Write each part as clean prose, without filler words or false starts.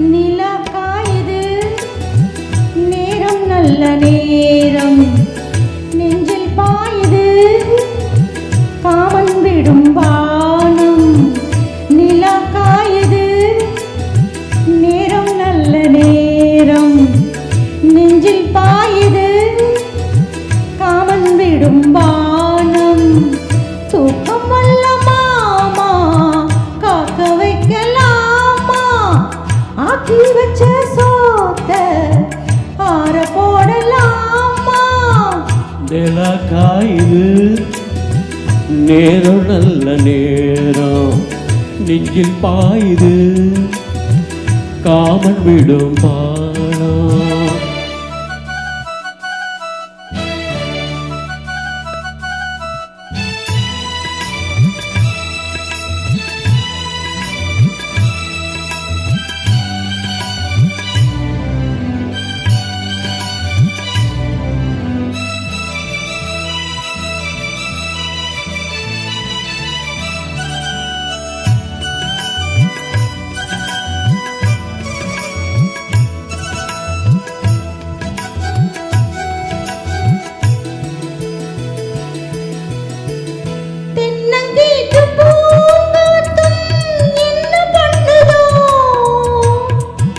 நிலா காயுது நேரம் நல்ல நேரம் நெஞ்சில் பாயுது காமன் விடும் வானம் நிலா காயுது நேரம் நல்ல நேரம் நெஞ்சில் பாயுது காமன் விடும் வானம் தூக்கம் வல்ல மாமா காக்க வைக்கலாமா ஆக்கி வச்ச சோத்த ஆற போடலாமா நிலா காயுது நேரம் நல்ல நேரம் நெஞ்சில் பாயுது காமன் விடும் பானம்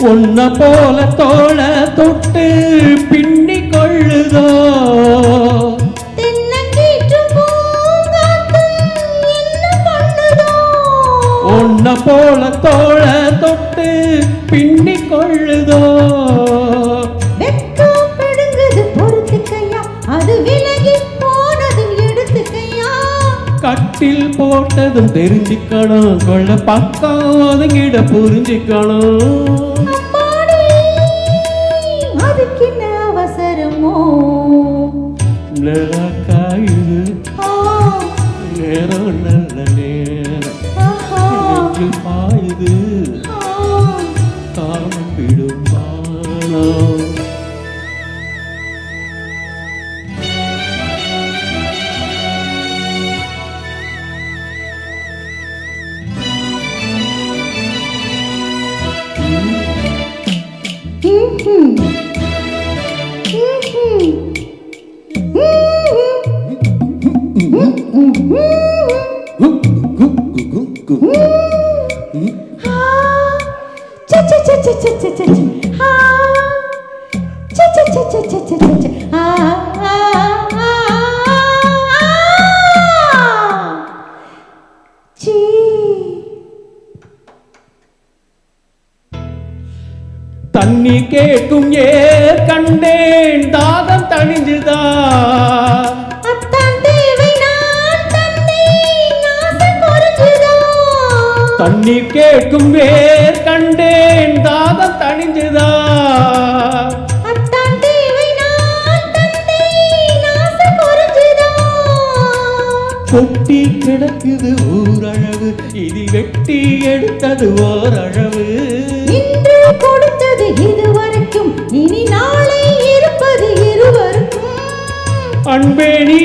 உன்ன போல தோள தொட்டு பின்னி கொள்ளுதோ உன்ன போல தோள தொட்டு பின்னி கொள்ளுதோ அது விலகி போனதும் எடுத்துக்கையா கட்டில் போட்டதும் தெரிஞ்சுக்கணும் கொள்ள பக்கம் ஒதுங்கிட புரிஞ்சுக்கணும் நிலா காயுது நேரம் நல்ல நேரம் நெஞ்சில் பாயுது காமன் விடும் வானம் தண்ணி கேட்கும் ஏர் கண்டேன் தாகம் தணிஞ்சுதா தண்ணீர் கேட்கும் வேர் கண்டேன் தாகம் தணிஞ்சுதா கொட்டி கிடக்குது ஊரழகு இது வெட்டி எடுத்தது ஓரழவு கொடுத்தது இதுவரைக்கும் இனி நாளை இருப்பது இருவருக்கும் அன்பே நீ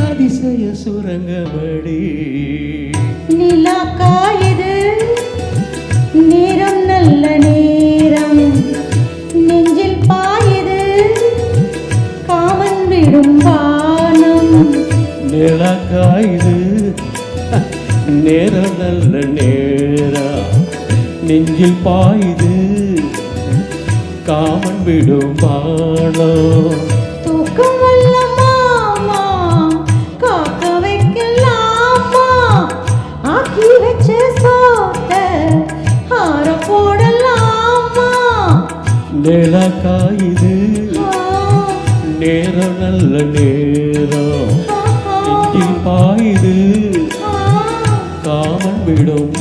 அதிசய சுரங்கபடி நிலா காயுது நேரம் நல்ல நேரம் நெஞ்சில் பாயுது காமன் விடும் வானம் நிலா காயுது நேரம் நல்ல நேரம் நெஞ்சில் பாயுது காமன் விடும் வானம் தூக்கம் வல்ல மாமா காக்க வைக்கலாமா ஆக்கி வச்ச சோத்த ஆற போடலாமா நிலா காயுது நேரம் நல்ல நேரம் நெஞ்சில் பாயுது காமன் விடும்